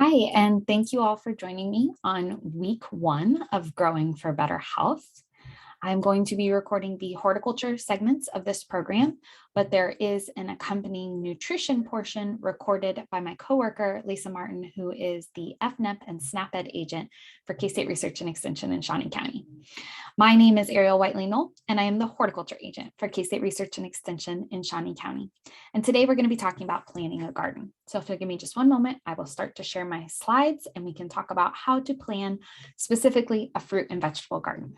Hi, and thank you all for joining me on week one of Growing for Better Health. I'm going to be recording the horticulture segments of this program, but there is an accompanying nutrition portion recorded by my coworker, Lisa Martin, who is the FNEP and SNAP-Ed agent for K-State Research and Extension in Shawnee County. My name is Ariel Whiteley-Knoll, and I am the horticulture agent for K-State Research and Extension in Shawnee County. And today we're going to be talking about planting a garden. So if you'll give me just one moment, I will start to share my slides and we can talk about how to plan specifically a fruit and vegetable garden.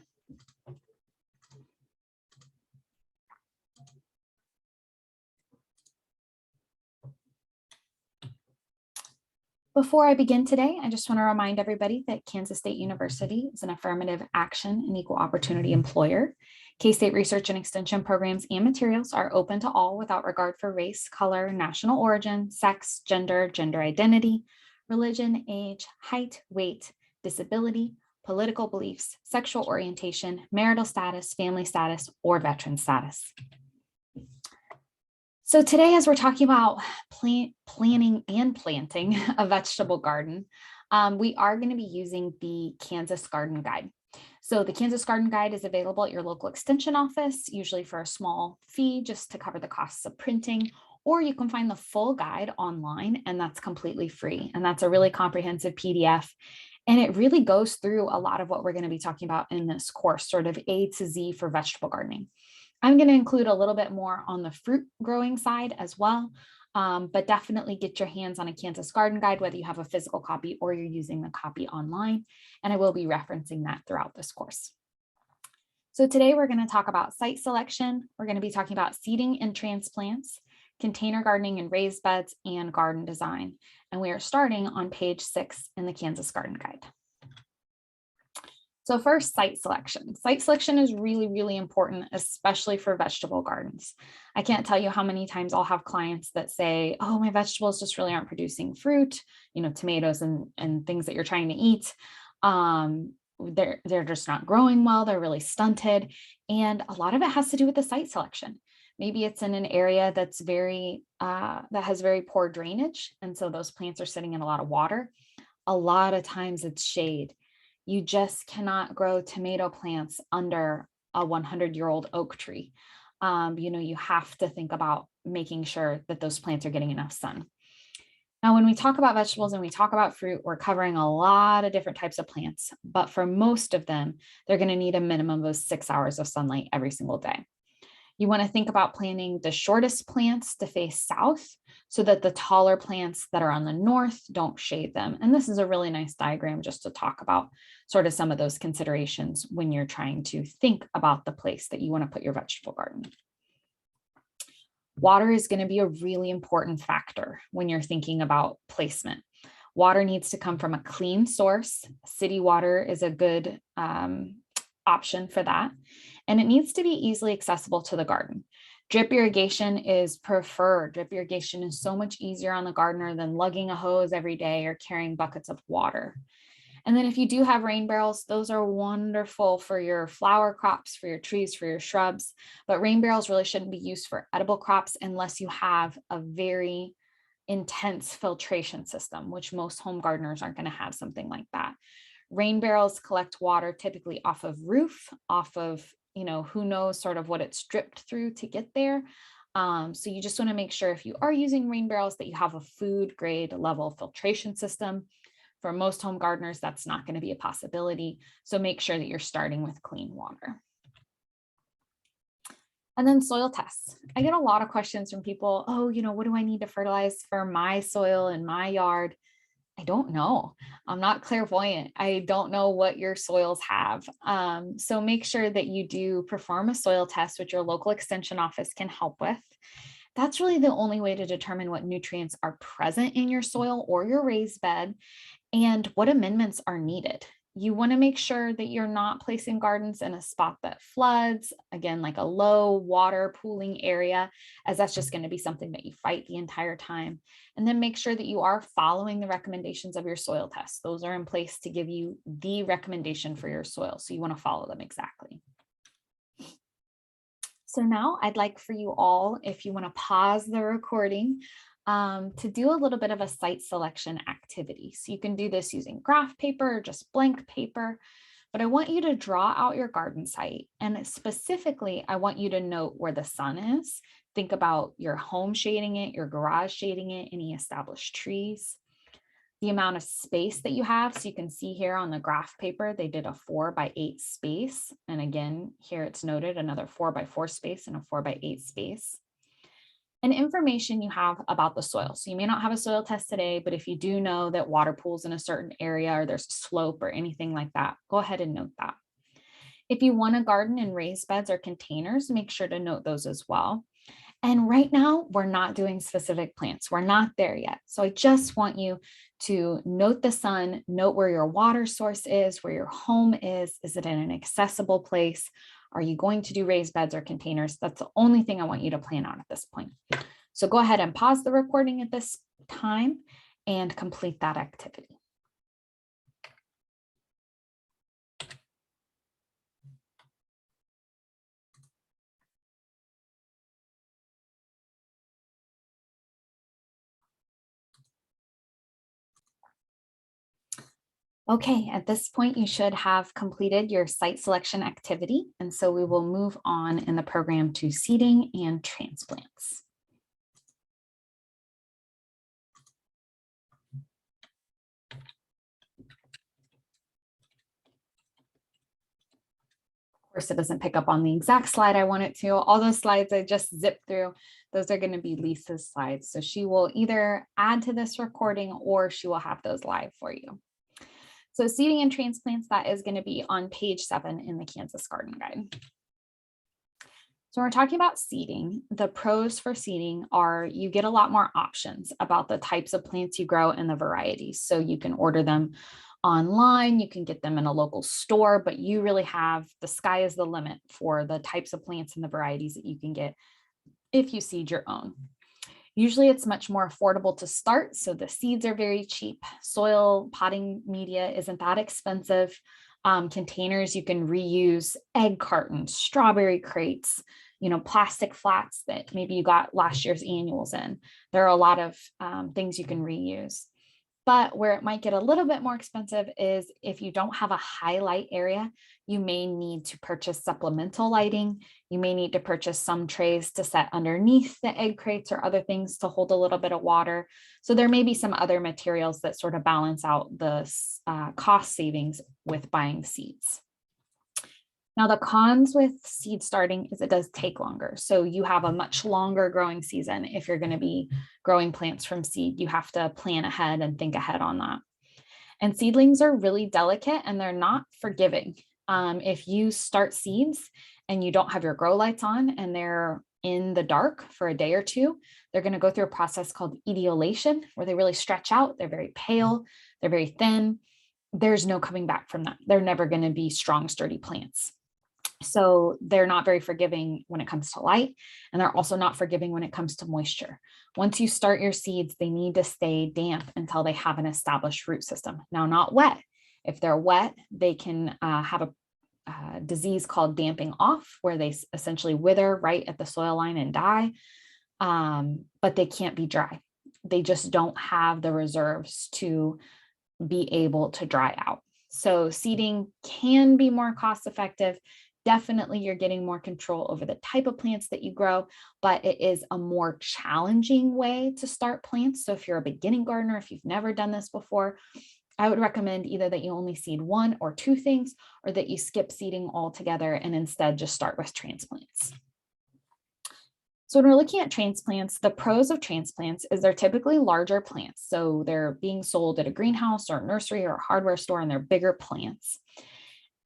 Before I begin today, I just want to remind everybody that Kansas State University is an affirmative action and equal opportunity employer. K-State Research and Extension programs and materials are open to all without regard for race, color, national origin, sex, gender, gender identity, religion, age, height, weight, disability, political beliefs, sexual orientation, marital status, family status, or veteran status. So today, as we're talking about planning and planting a vegetable garden, we are going to be using the Kansas Garden Guide. So the Kansas Garden Guide is available at your local extension office, usually for a small fee just to cover the costs of printing, or you can find the full guide online and that's completely free. And that's a really comprehensive PDF. And it really goes through a lot of what we're going to be talking about in this course, sort of A to Z for vegetable gardening. I'm going to include a little bit more on the fruit growing side as well, but definitely get your hands on a Kansas Garden Guide, whether you have a physical copy or you're using the copy online, and I will be referencing that throughout this course. So today we're going to talk about site selection. We're going to be talking about seeding and transplants, container gardening and raised beds, and garden design. And we are starting on page 6 in the Kansas Garden Guide. So first, site selection. Site selection is really, really important, especially for vegetable gardens. I can't tell you how many times I'll have clients that say, oh, my vegetables just really aren't producing fruit, tomatoes and things that you're trying to eat. They're just not growing well. They're really stunted. And a lot of it has to do with the site selection. Maybe it's in an area that's that has very poor drainage. And so those plants are sitting in a lot of water. A lot of times it's shade. You just cannot grow tomato plants under a 100-year-old oak tree. You have to think about making sure that those plants are getting enough sun. Now, when we talk about vegetables and we talk about fruit, we're covering a lot of different types of plants, but for most of them, they're going to need a minimum of 6 hours of sunlight every single day. You want to think about planting the shortest plants to face south so that the taller plants that are on the north don't shade them. And this is a really nice diagram just to talk about sort of some of those considerations when you're trying to think about the place that you want to put your vegetable garden. Water is going to be a really important factor when you're thinking about placement. Water needs to come from a clean source. City water is a good option for that. And it needs to be easily accessible to the garden. Drip irrigation is preferred. Drip irrigation is so much easier on the gardener than lugging a hose every day or carrying buckets of water. And then if you do have rain barrels, those are wonderful for your flower crops, for your trees, for your shrubs. But rain barrels really shouldn't be used for edible crops unless you have a very intense filtration system, which most home gardeners aren't going to have something like that. Rain barrels collect water typically off of roof, off of, who knows sort of what it's dripped through to get there. So you just want to make sure if you are using rain barrels that you have a food grade level filtration system. For most home gardeners, that's not going to be a possibility. So make sure that you're starting with clean water. And then soil tests. I get a lot of questions from people, oh, what do I need to fertilize for my soil in my yard? I don't know. I'm not clairvoyant. I don't know what your soils have. So make sure that you do perform a soil test, which your local extension office can help with. That's really the only way to determine what nutrients are present in your soil or your raised bed and what amendments are needed. You want to make sure that you're not placing gardens in a spot that floods, again, like a low water pooling area, as that's just going to be something that you fight the entire time. And then make sure that you are following the recommendations of your soil tests. Those are in place to give you the recommendation for your soil. So you want to follow them exactly. So now I'd like for you all, if you want to pause the recording, to do a little bit of a site selection activity. So you can do this using graph paper or just blank paper, but I want you to draw out your garden site. And specifically, I want you to note where the sun is. Think about your home shading it, your garage shading it, any established trees, the amount of space that you have. So you can see here on the graph paper, they did a 4x8 space. And again, here it's noted another 4x4 space and a 4x8 space. And information you have about the soil. So you may not have a soil test today, but if you do know that water pools in a certain area or there's a slope or anything like that, go ahead and note that. If you want to garden in raised beds or containers, make sure to note those as well. And right now, we're not doing specific plants. We're not there yet. So I just want you to note the sun, note where your water source is, where your home is. Is it in an accessible place? Are you going to do raised beds or containers? That's the only thing I want you to plan out at this point. So go ahead and pause the recording at this time and complete that activity. Okay, at this point, you should have completed your site selection activity. And so we will move on in the program to seeding and transplants. Of course, it doesn't pick up on the exact slide I want it to. All those slides I just zipped through, those are going to be Lisa's slides. So she will either add to this recording or she will have those live for you. So seeding and transplants, that is going to be on page 7 in the Kansas Garden Guide. So when we're talking about seeding, the pros for seeding are you get a lot more options about the types of plants you grow and the varieties. So you can order them online, you can get them in a local store, but you really have, the sky is the limit for the types of plants and the varieties that you can get if you seed your own. Usually it's much more affordable to start. So the seeds are very cheap. Soil potting media isn't that expensive. Containers you can reuse, egg cartons, strawberry crates, plastic flats that maybe you got last year's annuals in. There are a lot of things you can reuse. But where it might get a little bit more expensive is if you don't have a highlight area, you may need to purchase supplemental lighting. You may need to purchase some trays to set underneath the egg crates or other things to hold a little bit of water. So there may be some other materials that sort of balance out the cost savings with buying seeds. Now, the cons with seed starting is it does take longer. So you have a much longer growing season. If you're going to be growing plants from seed, you have to plan ahead and think ahead on that. And seedlings are really delicate and they're not forgiving. If you start seeds and you don't have your grow lights on and they're in the dark for a day or two, they're going to go through a process called etiolation, where they really stretch out. They're very pale. They're very thin. There's no coming back from that. They're never going to be strong, sturdy plants. So they're not very forgiving when it comes to light, and they're also not forgiving when it comes to moisture. Once you start your seeds, they need to stay damp until they have an established root system. Now, not wet. If they're wet, they can have a disease called damping off, where they essentially wither right at the soil line and die, but they can't be dry. They just don't have the reserves to be able to dry out. So seeding can be more cost effective. Definitely, you're getting more control over the type of plants that you grow, but it is a more challenging way to start plants. So if you're a beginning gardener, if you've never done this before, I would recommend either that you only seed 1 or 2 things, or that you skip seeding altogether and instead just start with transplants. So when we're looking at transplants, the pros of transplants is they're typically larger plants. So they're being sold at a greenhouse or a nursery or a hardware store, and they're bigger plants.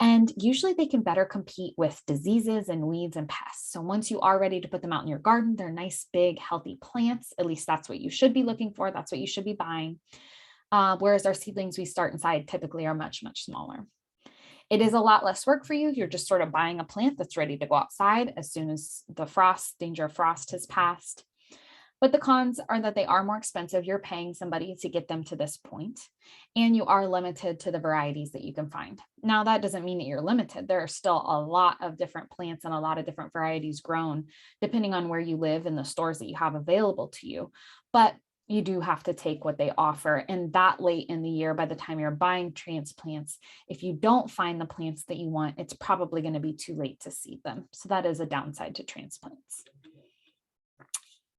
And usually they can better compete with diseases and weeds and pests. So once you are ready to put them out in your garden, they're nice, big, healthy plants. At least that's what you should be looking for. That's what you should be buying. Whereas our seedlings we start inside typically are much, much smaller. It is a lot less work for you. You're just sort of buying a plant that's ready to go outside as soon as the danger of frost has passed. But the cons are that they are more expensive. You're paying somebody to get them to this point, and you are limited to the varieties that you can find. Now, that doesn't mean that you're limited. There are still a lot of different plants and a lot of different varieties grown, depending on where you live and the stores that you have available to you. But you do have to take what they offer. And that late in the year, by the time you're buying transplants, if you don't find the plants that you want, it's probably going to be too late to seed them. So that is a downside to transplants.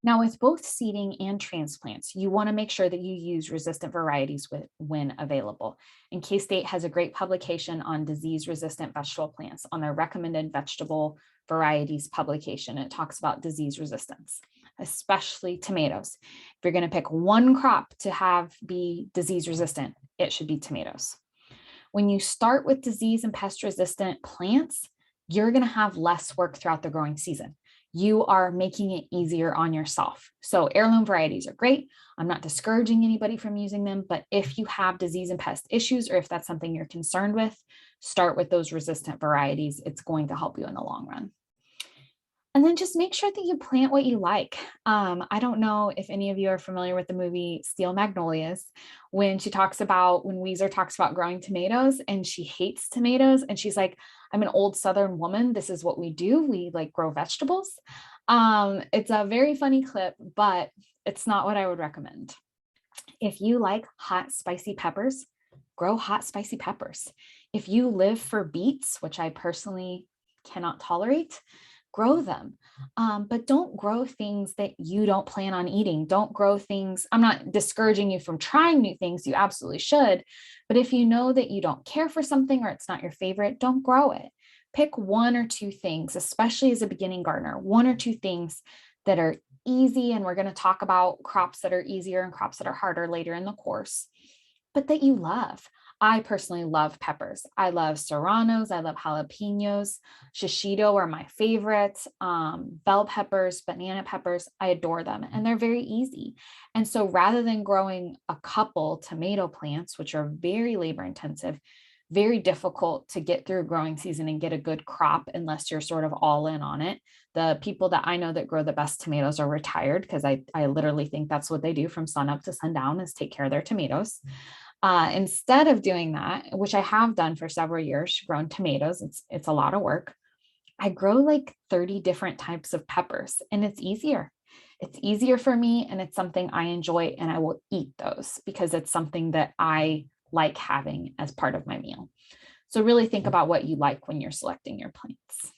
Now, with both seeding and transplants, you want to make sure that you use resistant varieties when available. And K-State has a great publication on disease-resistant vegetable plants on their recommended vegetable varieties publication. It talks about disease resistance, especially tomatoes. If you're going to pick one crop to be disease resistant, it should be tomatoes. When you start with disease and pest resistant plants, you're going to have less work throughout the growing season. You are making it easier on yourself. So heirloom varieties are great. I'm not discouraging anybody from using them, but if you have disease and pest issues, or if that's something you're concerned with, start with those resistant varieties. It's going to help you in the long run. And then just make sure that you plant what you like. I don't know if any of you are familiar with the movie Steel Magnolias, when Weezer talks about growing tomatoes and she hates tomatoes. And she's like, I'm an old Southern woman. This is what we do. We like grow vegetables. It's a very funny clip, but it's not what I would recommend. If you like hot, spicy peppers, grow hot, spicy peppers. If you live for beets, which I personally cannot tolerate, grow them, but don't grow things that you don't plan on eating. Don't grow things. I'm not discouraging you from trying new things. You absolutely should. But if you know that you don't care for something or it's not your favorite, don't grow it. Pick one or two things, especially as a beginning gardener, one or two things that are easy. And we're going to talk about crops that are easier and crops that are harder later in the course, but that you love. I personally love peppers. I love serranos. I love jalapenos. Shishito are my favorites. Bell peppers, banana peppers, I adore them. And they're very easy. And so rather than growing a couple tomato plants, which are very labor intensive, very difficult to get through growing season and get a good crop unless you're sort of all in on it. The people that I know that grow the best tomatoes are retired, because I literally think that's what they do from sun up to sundown, is take care of their tomatoes. Instead of doing that, which I have done for several years, grown tomatoes, it's a lot of work. I grow like 30 different types of peppers, and it's easier. It's easier for me, and it's something I enjoy, and I will eat those because it's something that I like having as part of my meal. So really think about what you like when you're selecting your plants.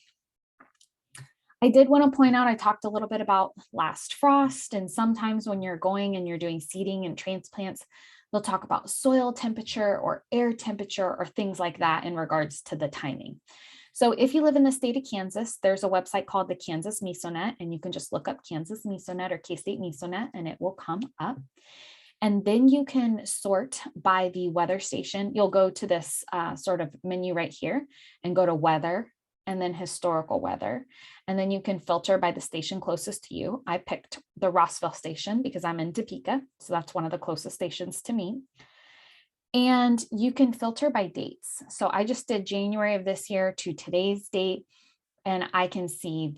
I did want to point out, I talked a little bit about last frost, and sometimes when you're going and you're doing seeding and transplants, they'll talk about soil temperature or air temperature or things like that in regards to the timing. So if you live in the state of Kansas, there's a website called the Kansas Mesonet, and you can just look up Kansas Mesonet or K-State Mesonet, and it will come up. And then you can sort by the weather station. You'll go to this sort of menu right here and go to weather and then historical weather. And then you can filter by the station closest to you. I picked the Rossville station because I'm in Topeka, so that's one of the closest stations to me. And you can filter by dates. So I just did January of this year to today's date, and I can see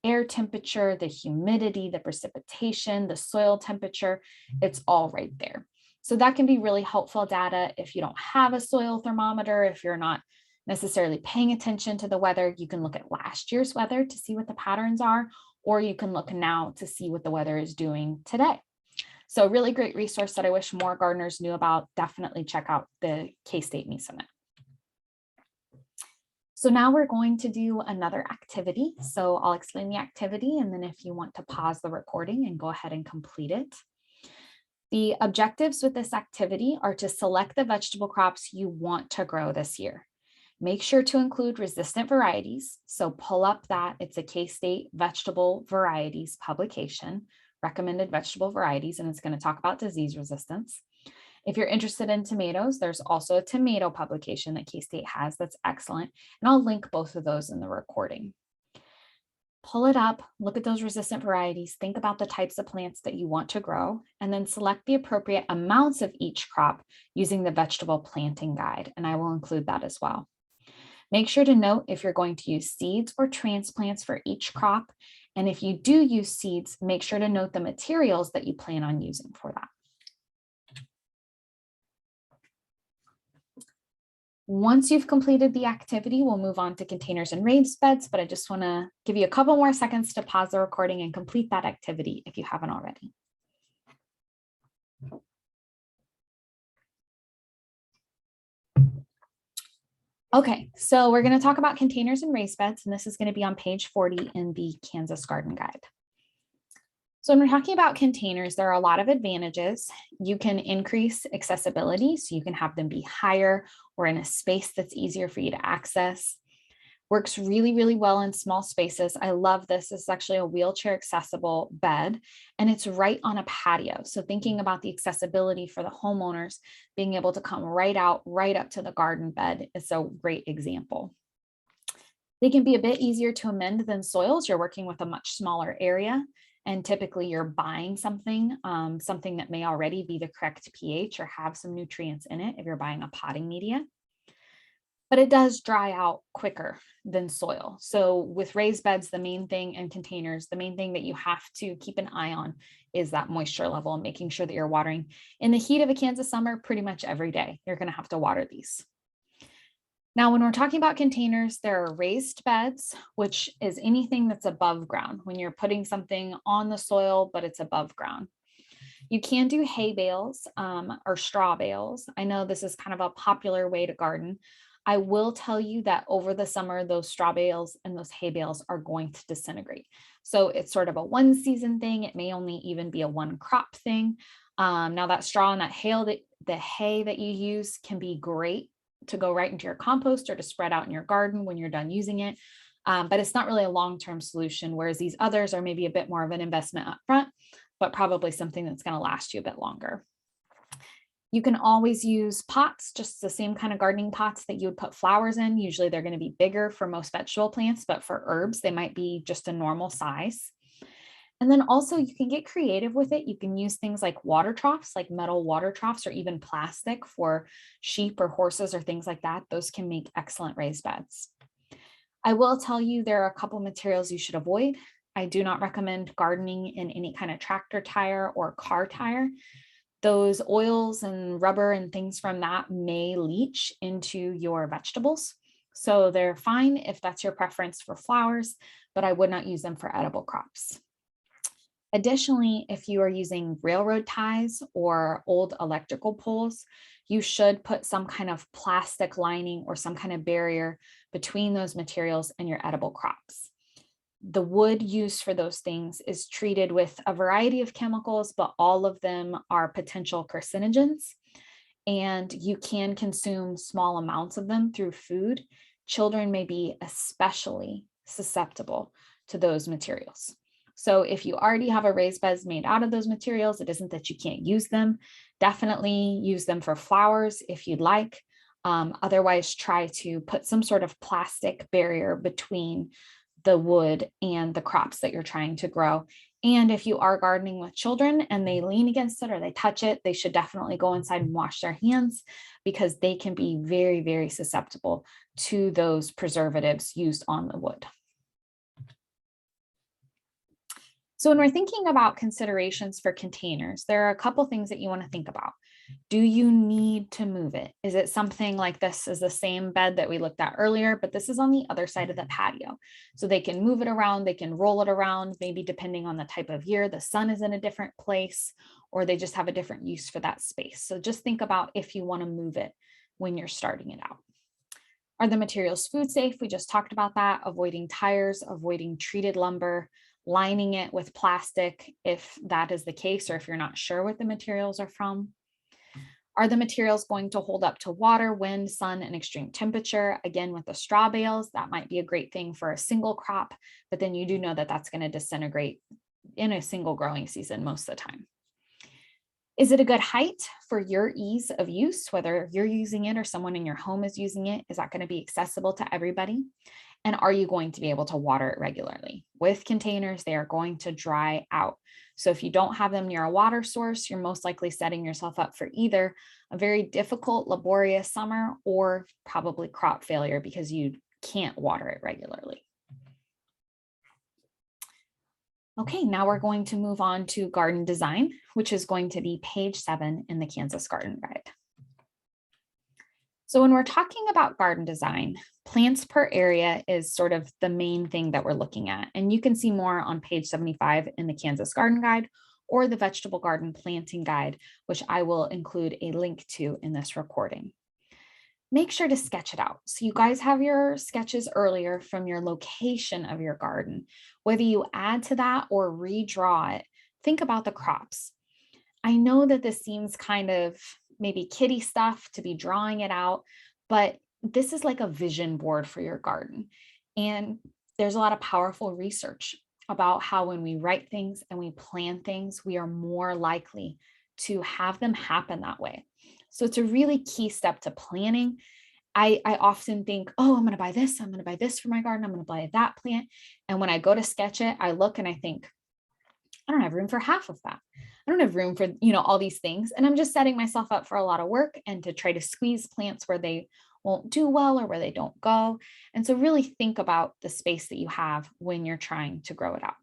the air temperature, the humidity, the precipitation, the soil temperature. It's all right there. So that can be really helpful data if you don't have a soil thermometer, if you're not necessarily paying attention to the weather. You can look at last year's weather to see what the patterns are, or you can look now to see what the weather is doing today. So a really great resource that I wish more gardeners knew about. Definitely check out the K-State Mesonet. So now we're going to do another activity. So I'll explain the activity, and then if you want to pause the recording and go ahead and complete it. The objectives with this activity are to select the vegetable crops you want to grow this year. Make sure to include resistant varieties. So pull up that. It's a K-State vegetable varieties publication, recommended vegetable varieties, and it's going to talk about disease resistance. If you're interested in tomatoes, there's also a tomato publication that K-State has that's excellent, and I'll link both of those in the recording. Pull it up, look at those resistant varieties, think about the types of plants that you want to grow, and then select the appropriate amounts of each crop using the vegetable planting guide, and I will include that as well. Make sure to note if you're going to use seeds or transplants for each crop, and if you do use seeds, make sure to note the materials that you plan on using for that. Once you've completed the activity, we'll move on to containers and raised beds, but I just want to give you a couple more seconds to pause the recording and complete that activity if you haven't already. Okay, so we're going to talk about containers and raised beds, and this is going to be on page 40 in the Kansas Garden Guide. So when we're talking about containers, there are a lot of advantages. You can increase accessibility, so you can have them be higher or in a space that's easier for you to access. Works really, really well in small spaces. I love this. This is actually a wheelchair accessible bed, and it's right on a patio. So thinking about the accessibility for the homeowners, being able to come right out, right up to the garden bed is a great example. They can be a bit easier to amend than soils. You're working with a much smaller area, and typically you're buying something, something that may already be the correct pH or have some nutrients in it if you're buying a potting media. But it does dry out quicker than soil. So with raised beds, the main thing, and containers, the main thing that you have to keep an eye on is that moisture level and making sure that you're watering. In the heat of a Kansas summer, pretty much every day, you're going to have to water these. Now, when we're talking about containers, there are raised beds, which is anything that's above ground, when you're putting something on the soil, but it's above ground. You can do hay bales or straw bales. I know this is kind of a popular way to garden. I will tell you that over the summer, those straw bales and those hay bales are going to disintegrate. So it's sort of a one season thing. It may only even be a one crop thing. Now that straw and that the hay that you use can be great to go right into your compost or to spread out in your garden when you're done using it. But it's not really a long-term solution, whereas these others are maybe a bit more of an investment up front, but probably something that's going to last you a bit longer. You can always use pots, just the same kind of gardening pots that you would put flowers in. Usually they're going to be bigger for most vegetable plants, but for herbs, they might be just a normal size. And then also you can get creative with it. You can use things like water troughs, like metal water troughs, or even plastic for sheep or horses or things like that. Those can make excellent raised beds. I will tell you there are a couple materials you should avoid. I do not recommend gardening in any kind of tractor tire or car tire. Those oils and rubber and things from that may leach into your vegetables. So they're fine if that's your preference for flowers, but I would not use them for edible crops. Additionally, if you are using railroad ties or old electrical poles, you should put some kind of plastic lining or some kind of barrier between those materials and your edible crops. The wood used for those things is treated with a variety of chemicals, but all of them are potential carcinogens, and you can consume small amounts of them through food. Children may be especially susceptible to those materials. So if you already have a raised bed made out of those materials, it isn't that you can't use them. Definitely use them for flowers if you'd like. Otherwise, try to put some sort of plastic barrier between the wood and the crops that you're trying to grow. And if you are gardening with children and they lean against it or they touch it, they should definitely go inside and wash their hands, because they can be very, very susceptible to those preservatives used on the wood. So when we're thinking about considerations for containers, there are a couple things that you want to think about. Do you need to move it? Is it something like this is the same bed that we looked at earlier, but this is on the other side of the patio? So they can move it around, they can roll it around, maybe depending on the type of year, the sun is in a different place, or they just have a different use for that space. So just think about if you want to move it when you're starting it out. Are the materials food safe? We just talked about that, avoiding tires, avoiding treated lumber, lining it with plastic if that is the case, or if you're not sure what the materials are from. Are the materials going to hold up to water, wind, sun, and extreme temperature? Again, with the straw bales, that might be a great thing for a single crop, but then you do know that that's going to disintegrate in a single growing season most of the time. Is it a good height for your ease of use, whether you're using it or someone in your home is using it? Is that going to be accessible to everybody? And are you going to be able to water it regularly? With containers, they are going to dry out. So if you don't have them near a water source, you're most likely setting yourself up for either a very difficult, laborious summer or probably crop failure because you can't water it regularly. Okay, now we're going to move on to garden design, which is going to be page 7 in the Kansas Garden Guide. So when we're talking about garden design, plants per area is sort of the main thing that we're looking at. And you can see more on page 75 in the Kansas Garden Guide or the Vegetable Garden Planting Guide, which I will include a link to in this recording. make sure to sketch it out. So you guys have your sketches earlier from your location of your garden. Whether you add to that or redraw it, think about the crops. I know that this seems kind of maybe kiddie stuff to be drawing it out, but this is like a vision board for your garden. And there's a lot of powerful research about how when we write things and we plan things, we are more likely to have them happen that way. So it's a really key step to planning. I often think, oh, I'm going to buy this. I'm going to buy this for my garden. I'm going to buy that plant. And when I go to sketch it, I look and I think, I don't have room for half of that. I don't have room for, all these things. And I'm just setting myself up for a lot of work and to try to squeeze plants where they won't do well or where they don't go. And so really think about the space that you have when you're trying to grow it out.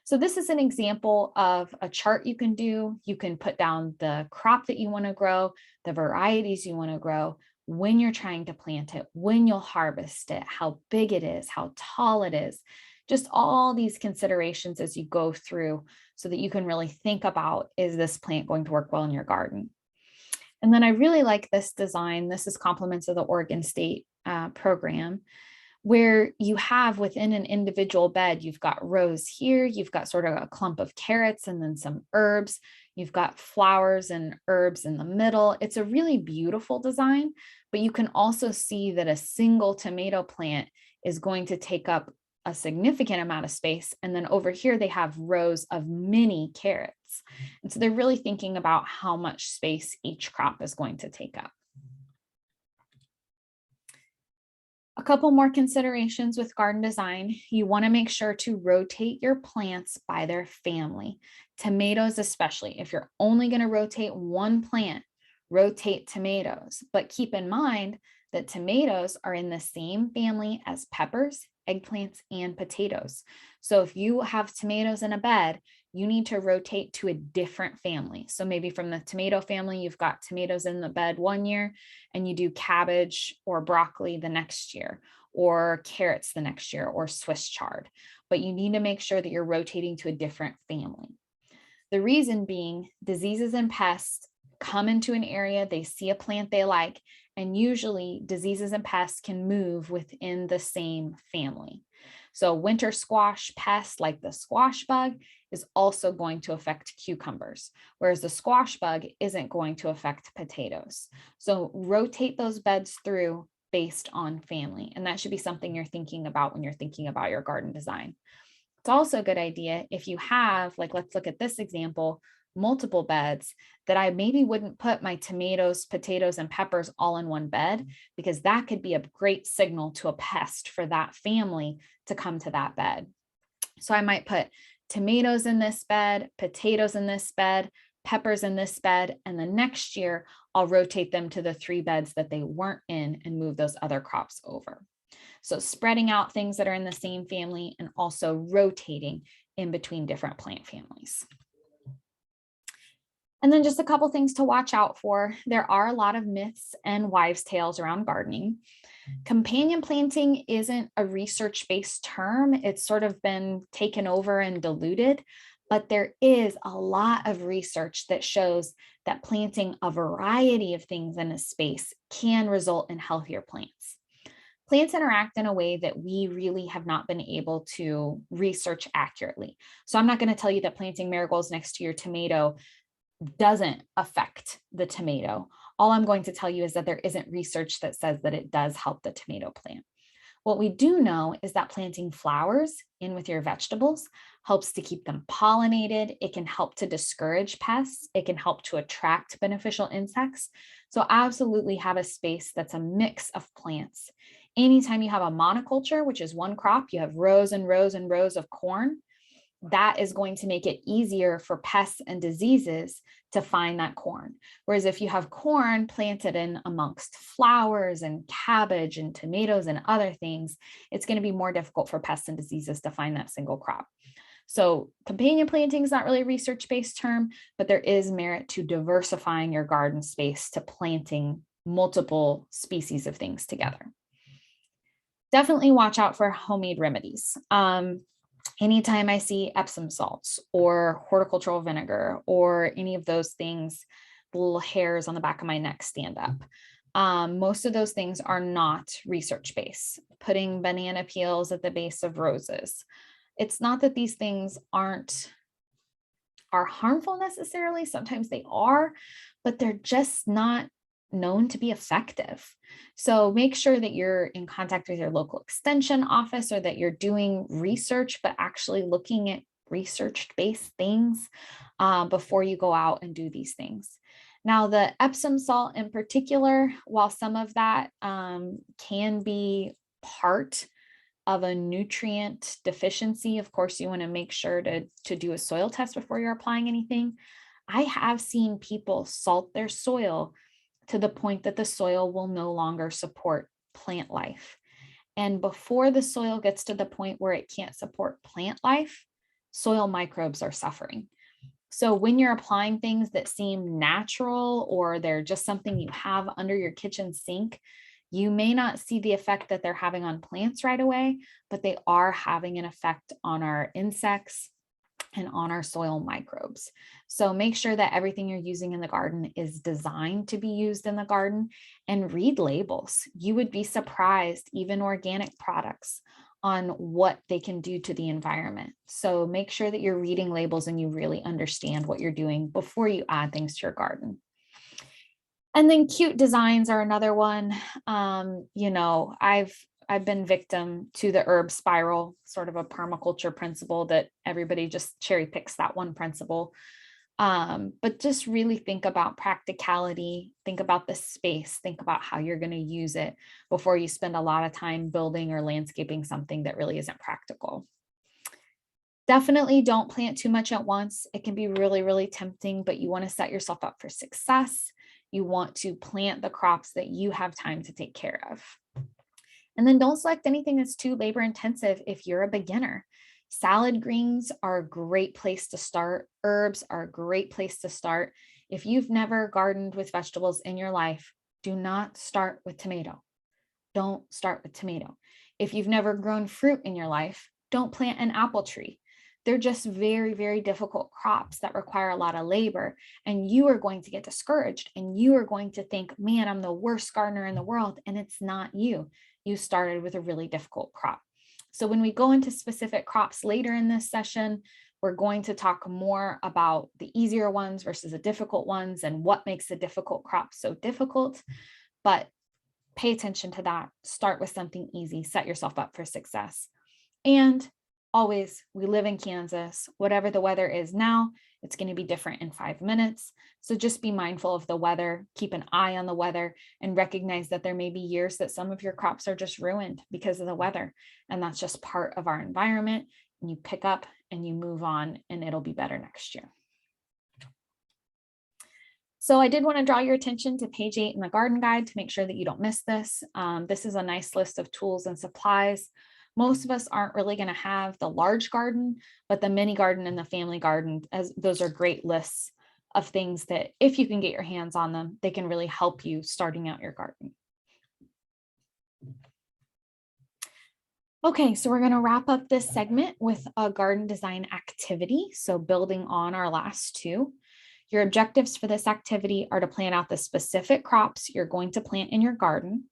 So this is an example of a chart you can do. You can put down the crop that you want to grow, the varieties you want to grow, when you're trying to plant it, when you'll harvest it, how big it is, how tall it is, just all these considerations as you go through so that you can really think about, is this plant going to work well in your garden? And then I really like this design. This is compliments of the Oregon State program, where you have within an individual bed, you've got rows here, you've got sort of a clump of carrots and then some herbs, you've got flowers and herbs in the middle. It's a really beautiful design, but you can also see that a single tomato plant is going to take up a significant amount of space. And then over here, they have rows of mini carrots. And so they're really thinking about how much space each crop is going to take up. A couple more considerations with garden design. You want to make sure to rotate your plants by their family. Tomatoes especially. If you're only going to rotate one plant, rotate tomatoes. But keep in mind that tomatoes are in the same family as peppers, eggplants, and potatoes. So if you have tomatoes in a bed, you need to rotate to a different family. So maybe from the tomato family, you've got tomatoes in the bed one year, and you do cabbage or broccoli the next year, or carrots the next year, or Swiss chard. But you need to make sure that you're rotating to a different family. The reason being, diseases and pests come into an area, they see a plant they like, and usually diseases and pests can move within the same family. So winter squash pests like the squash bug is also going to affect cucumbers, whereas the squash bug isn't going to affect potatoes. So rotate those beds through based on family. And that should be something you're thinking about when you're thinking about your garden design. It's also a good idea if you have, like, let's look at this example, multiple beds, that I maybe wouldn't put my tomatoes, potatoes, and peppers all in one bed, because that could be a great signal to a pest for that family to come to that bed. So I might put tomatoes in this bed, potatoes in this bed, peppers in this bed, and the next year I'll rotate them to the 3 beds that they weren't in and move those other crops over. So spreading out things that are in the same family and also rotating in between different plant families. And then just a couple things to watch out for. There are a lot of myths and wives' tales around gardening. Companion planting isn't a research-based term. It's sort of been taken over and diluted, but there is a lot of research that shows that planting a variety of things in a space can result in healthier plants. Plants interact in a way that we really have not been able to research accurately. So I'm not going to tell you that planting marigolds next to your tomato doesn't affect the tomato. All I'm going to tell you is that there isn't research that says that it does help the tomato plant. What we do know is that planting flowers in with your vegetables helps to keep them pollinated. It can help to discourage pests. It can help to attract beneficial insects. So absolutely have a space that's a mix of plants. Anytime you have a monoculture, which is one crop, you have rows and rows and rows of corn, that is going to make it easier for pests and diseases to find that corn. Whereas if you have corn planted in amongst flowers and cabbage and tomatoes and other things, it's going to be more difficult for pests and diseases to find that single crop. So companion planting is not really a research-based term, but there is merit to diversifying your garden space to planting multiple species of things together. Definitely watch out for homemade remedies. Anytime I see Epsom salts or horticultural vinegar or any of those things, the little hairs on the back of my neck stand up. Most of those things are not research-based. Putting banana peels at the base of roses. It's not that these things are harmful necessarily. Sometimes they are, but they're just not known to be effective. So make sure that you're in contact with your local extension office, or that you're doing research, but actually looking at research-based things before you go out and do these things. Now, the Epsom salt in particular, while some of that can be part of a nutrient deficiency, of course, you want to make sure to do a soil test before you're applying anything. I have seen people salt their soil to the point that the soil will no longer support plant life. And before the soil gets to the point where it can't support plant life, soil microbes are suffering. So when you're applying things that seem natural, or they're just something you have under your kitchen sink, you may not see the effect that they're having on plants right away, but they are having an effect on our insects and on our soil microbes. So make sure that everything you're using in the garden is designed to be used in the garden, and read labels. You would be surprised, even organic products, on what they can do to the environment. So make sure that you're reading labels and you really understand what you're doing before you add things to your garden. And then cute designs are another one. I've been victim to the herb spiral, sort of a permaculture principle that everybody just cherry picks that one principle. But just really think about practicality, think about the space, think about how you're going to use it before you spend a lot of time building or landscaping something that really isn't practical. Definitely don't plant too much at once. It can be really, really tempting, but you want to set yourself up for success. You want to plant the crops that you have time to take care of. And then don't select anything that's too labor intensive if you're a beginner. Salad greens are a great place to start. Herbs are a great place to start. If you've never gardened with vegetables in your life, do not start with tomato. Don't start with tomato. If you've never grown fruit in your life, don't plant an apple tree. They're just very, very difficult crops that require a lot of labor, and you are going to get discouraged, and you are going to think, man, I'm the worst gardener in the world, and it's not you. You started with a really difficult crop. So when we go into specific crops later in this session, we're going to talk more about the easier ones versus the difficult ones and what makes the difficult crop so difficult. But pay attention to that. Start with something easy. Set yourself up for success. And always, we live in Kansas. Whatever the weather is now, it's going to be different in 5 minutes. So just be mindful of the weather, keep an eye on the weather, and recognize that there may be years that some of your crops are just ruined because of the weather. And that's just part of our environment. And you pick up and you move on, and it'll be better next year. So I did want to draw your attention to page 8 in the garden guide to make sure that you don't miss this. This is a nice list of tools and supplies. Most of us aren't really going to have the large garden, but the mini garden and the family garden, as those are great lists of things that if you can get your hands on them, they can really help you starting out your garden. Okay, so we're going to wrap up this segment with a garden design activity. So building on our last two. Your objectives for this activity are to plan out the specific crops you're going to plant in your garden.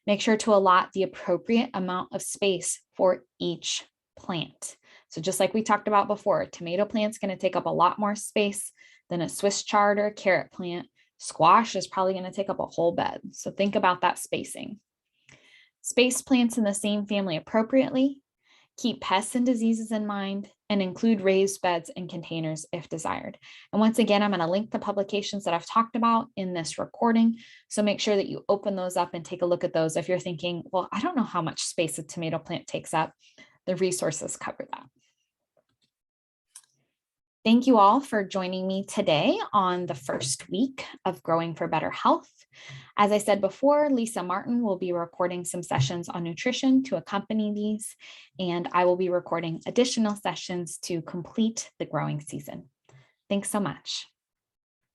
Make sure to allot the appropriate amount of space for each plant. So just like we talked about before, a tomato plant's going to take up a lot more space than a Swiss chard or a carrot plant. Squash is probably going to take up a whole bed. So think about that spacing. Space plants in the same family appropriately. Keep pests and diseases in mind, and include raised beds and containers if desired. And once again, I'm going to link the publications that I've talked about in this recording. So make sure that you open those up and take a look at those. If you're thinking, well, I don't know how much space a tomato plant takes up, the resources cover that. Thank you all for joining me today on the first week of Growing for Better Health. As I said before, Lisa Martin will be recording some sessions on nutrition to accompany these, and I will be recording additional sessions to complete the growing season. Thanks so much.